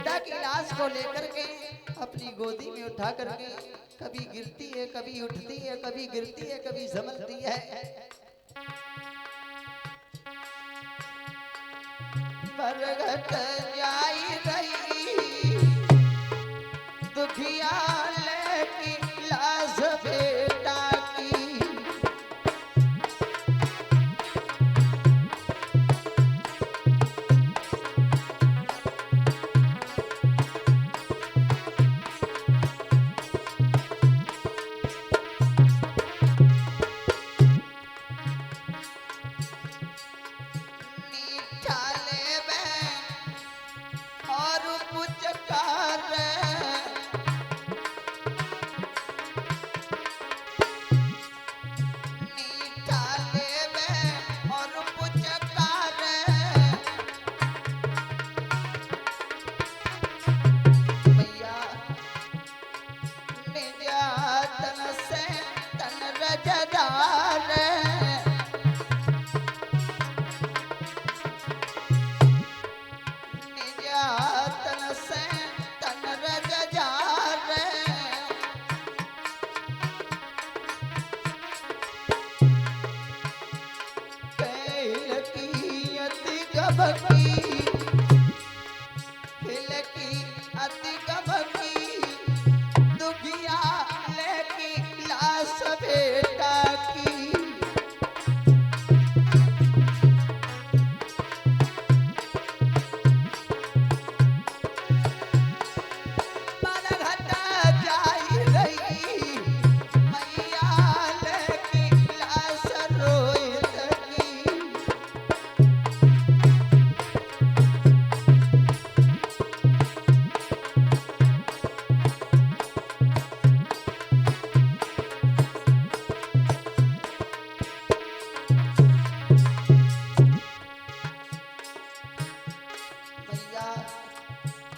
बेटा की लाश को लेकर के अपनी गोदी में उठा करके कभी गिरती है, कभी उठती है, कभी गिरती है, कभी संभलती है। मरघट जाई रही दुखिया की लाश बेटा की।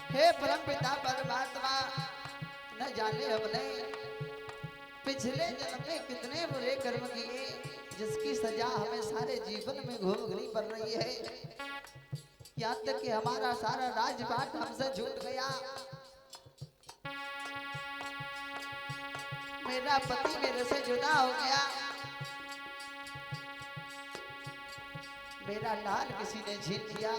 हे परम पिता परमात्मा, न जाने हमने पिछले जन्म में कितने बुरे कर्म किए जिसकी सजा हमें सारे जीवन में भोगनी पड़ रही है। यहाँ तक कि हमारा सारा राजपाट हमसे छूट गया। मेरा पति मेरे से जुदा हो गया। मेरा लाल किसी ने छीन लिया।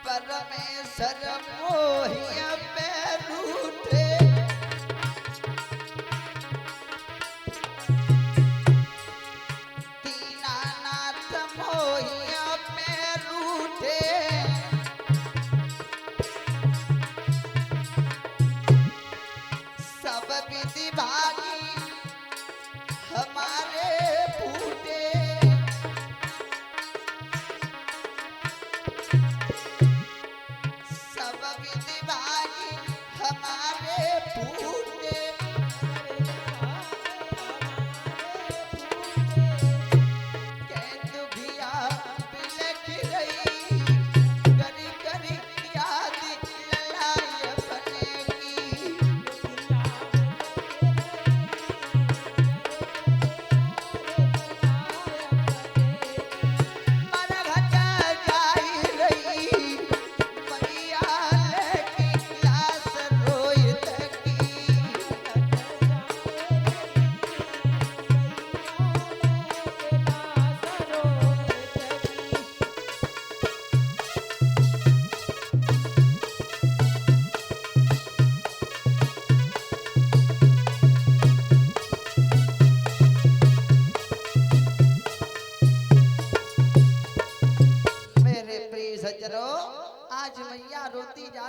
परमेश्वर मोहिया पे रूठे, दीनानाथ मोहिया पे रूठे, सब विधि भागी हमारे फूटे। आज मैया रोती जा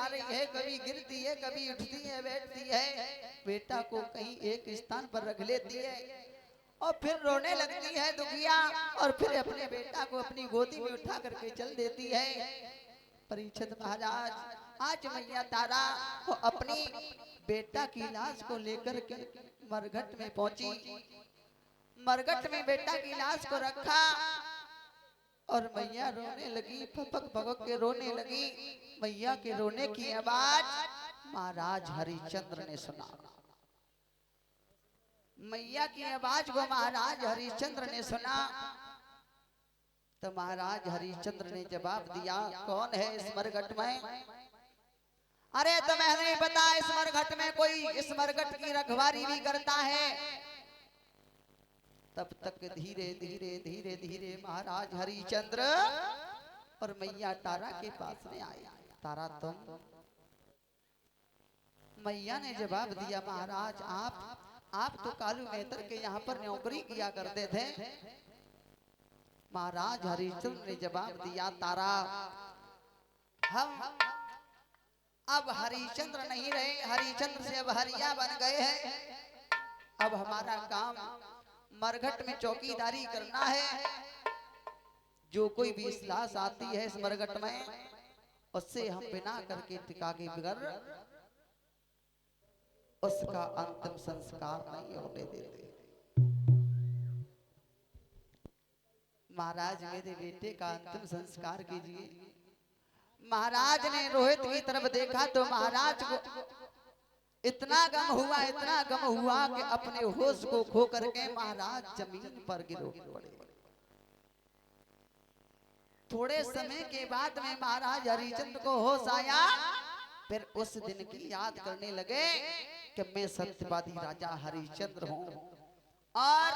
रही है, कभी गिरती है, कभी उठती है, बैठती है, बेटा को कहीं एक स्थान पर रख लेती है और फिर रोने लगती है दुखिया, और फिर अपने बेटा को अपनी गोदी में उठा करके चल देती है। परीक्षित महाराज, आज मैया तारा वो अपनी बेटा की लाश को लेकर के मरघट में पहुंची। मरघट में बेटा की लाश को रखा और मैया रोने लगी, पपक पपक के रोने लगी। मैया के रोने की आवाज महाराज हरिश्चंद्र ने सुना। मैया की आवाज को महाराज हरिश्चंद्र ने सुना तो महाराज हरिश्चंद्र ने जवाब दिया, कौन है इस मरघट में? अरे तुम्हें नहीं पता इस मरघट में कोई इस मरघट की रखवारी भी करता है। तब तक धीरे धीरे धीरे धीरे महाराज हरिश्चंद्र और मैया तारा के पास में आए। तारा तुम? मैया ने जवाब दिया, महाराज आप तो कालू मेहतर के यहाँ पर नौकरी किया करते थे। महाराज हरिश्चंद्र ने जवाब दिया, तारा हम अब हरिश्चंद्र नहीं रहे, हरिश्चंद्र से अब हरिया बन गए हैं। अब हमारा काम मरघट में चौकीदारी करना है। जो कोई भी इस लाश आती है इस मरघट में, उससे हम बिना करके टिका के बगैर उसका अंतिम संस्कार नहीं होने देते। महाराज मेरे बेटे का अंतिम संस्कार कीजिए। महाराज ने रोहित की तरफ देखा तो महाराज को इतना गम हुआ कि अपने होश को खो करके महाराज जमीन पर गिर पड़े। थोड़े समय के बाद में महाराज हरिश्चंद्र को होश आया। फिर उस दिन की याद करने लगे कि मैं सत्यवादी राजा हरिश्चंद्र हूं और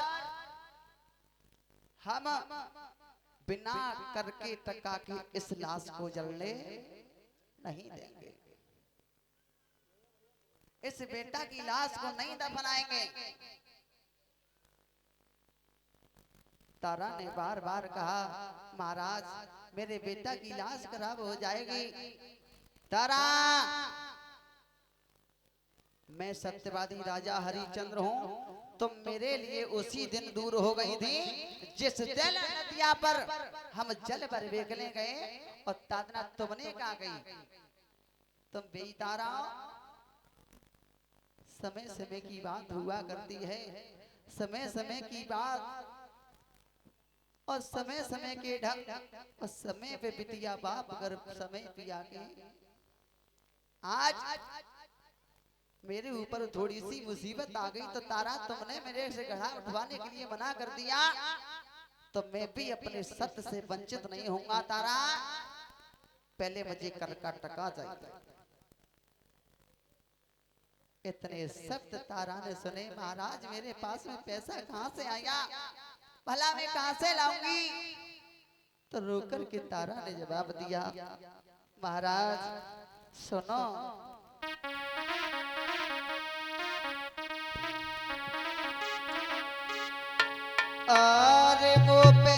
हम बिना करके टका के इस लाश को जलने नहीं देंगे। इस बेटा की लाश को नहीं दफनाएंगे। तारा ने बार बार कहा, महाराज मेरे बेटा की लाश खराब हो जाएगी। तारा, मैं सत्यवादी राजा हरिश्चंद्र हूं। तुम मेरे लिए उसी दिन दूर हो गई थी जिस दिन नदिया पर हम जल पर बेचने गए और तादना तुमने कहा गई तुम बेतारा। समय समय की बात हुआ करती है, समय समय की बात और समय समय के ढंग और समय पे बिटिया बाप अगर समय पिया के आज मेरे ऊपर थोड़ी सी मुसीबत आ गई तो तारा तुमने मेरे से गधा उठवाने के लिए मना कर दिया तो मैं भी अपने सत्य से वंचित नहीं होऊंगा। तारा पहले मुझे कर का टका चाहिए। इतने शब्द तारा ने सुने। महाराज मेरे पास में पैसा कहां से आया, भला मैं कहां से लाऊंगी? तो रोकर के तारा ने जवाब दिया, महाराज सुनो, अरे वो पे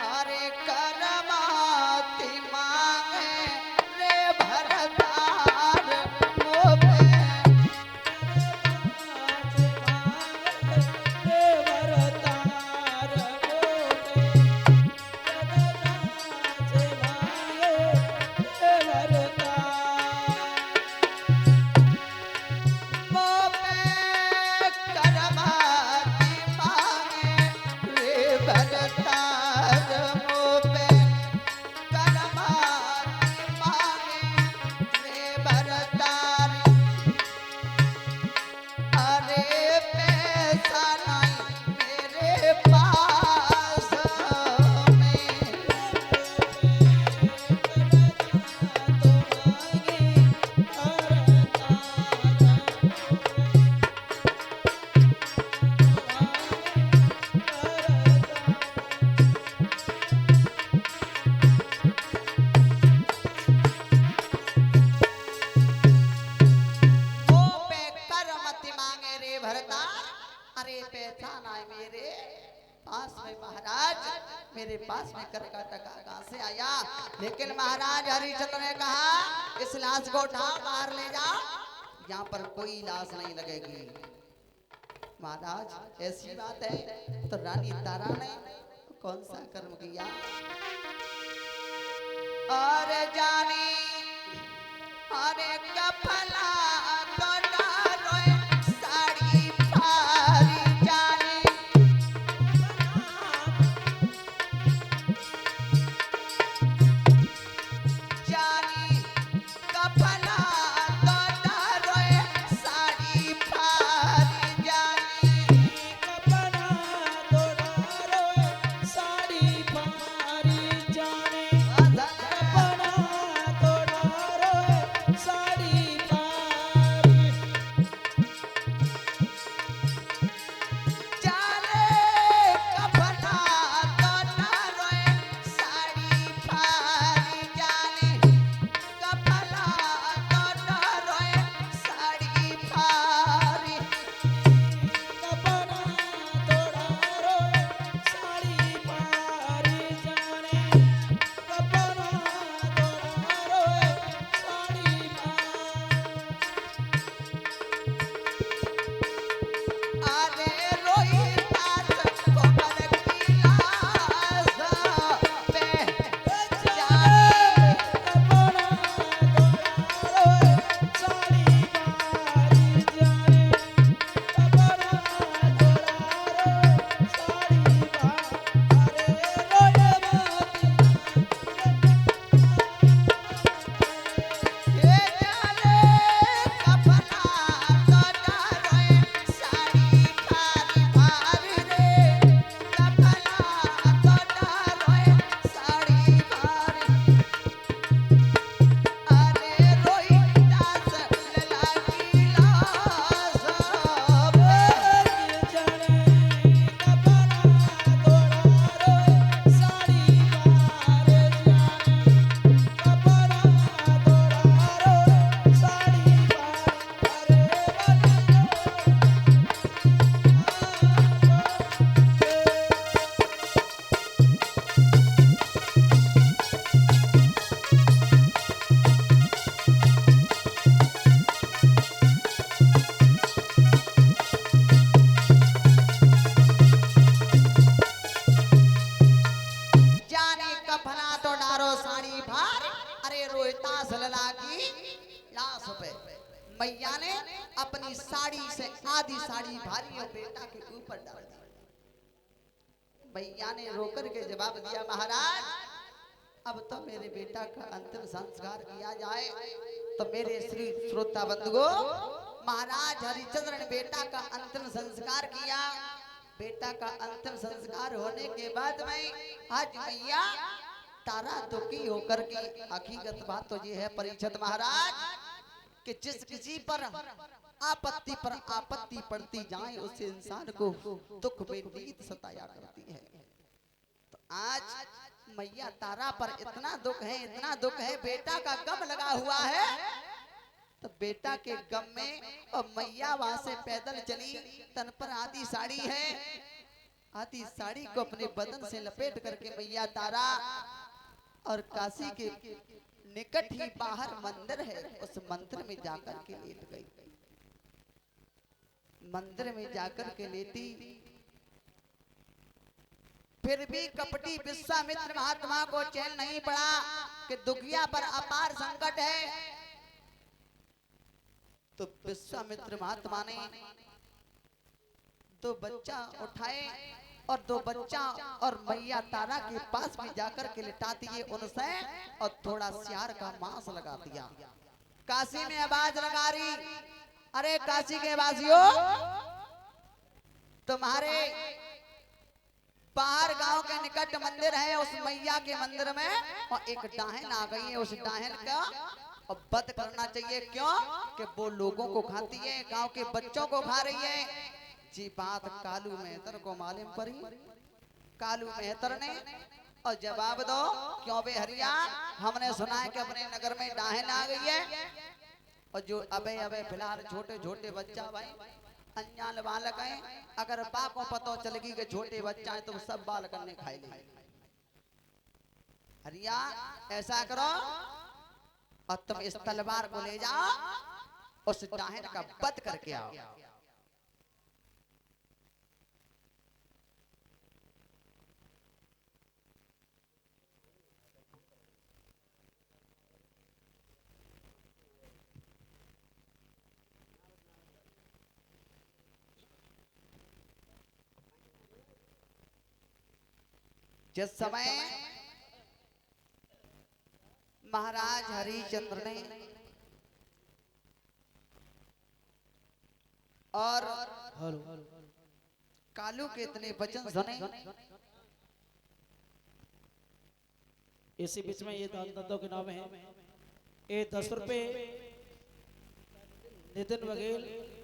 अरे करमाती मांगे रे भरतार वो पे मेरे पास में कर का टका कहां से आया? लेकिन महाराज हरिश्चंद्र ने कहा इस लाश को उठाओ बाहर ले जाओ, यहाँ पर कोई लाश नहीं लगेगी। महाराज ऐसी बात है तो रानी तारा ने कौन सा कर्म किया? और जानी अरे कफला साड़ी भार, अरे रोहिता सलला की लाश पे मैया ने अपनी साड़ी से आधी साड़ी भारी और बेटा के ऊपर डाल दी। मैया ने रोकर के जवाब दिया, महाराज अब तो मेरे बेटा का अंतिम संस्कार किया जाए। तो मेरे श्री श्रोता बंधुओं, महाराज हरिश्चंद्र ने बेटा का अंतिम संस्कार किया। बेटा का अंतिम संस्कार होने के बाद में आज मैया तारा दुखी होकर के, हकीकत बात तो ये है परीक्षित महाराज कि जिस किसी पर आपत्ति पड़ती जाए उस इंसान को दुख में नींद सताया करती है। तो आज मैया तारा पर इतना दुख है, बेटा का गम लगा हुआ है। तो बेटा के गम में और मैया वहां से पैदल चली, तन पर आधी साड़ी है, आधी साड़ी को अपने बदन से लपेट करके मैया तारा और काशी के निकट ही बाहर मंदिर है, उस मंदिर में जाकर के लेट गई। मंदिर में जाकर के लेटी, फिर भी कपटी विश्वामित्र महात्मा को चैन नहीं पड़ा कि दुखिया पर अपार संकट है। तो विश्वामित्र महात्मा ने दो बच्चा उठाए और दो बच्चा और मैया तारा के पास में जाकर के लिटा दिए उनसे, और थोड़ा सियार का मांस लगा दिया। काशी में आवाज लगा रही, अरे काशी के वासियों, तुम्हारे बाहर गांव के निकट मंदिर है, उस मैया के मंदिर में और एक डाहन आ गई है। उस डाहन का और वध करना चाहिए। क्यों? कि वो लोगों को खाती है, गांव के बच्चों को खा रही है। जी बात कालू मेहतर को मालूम पड़ी। कालू मेहतर ने और जवाब दो, क्यों बे हरिया, हमने सुना है कि अपने नगर में डाहन आ गई है, और जो अबे फिलहाल छोटे छोटे बच्चा भाई अनजान बालक हैं, अगर बाप को पता चलेगी कि छोटे बच्चा है तो सब बालक ने खाई ले। हरिया ऐसा करो और तुम इस तलवार को ले जाओ, उस डाहन का वध करके आओ। जिस समय महाराज हरिश्चंद्र ने और कालू के इतने वचन सुने, इसी बीच में ये दान दत्तों के नाम है, ये 10 रुपए नितिन बघेल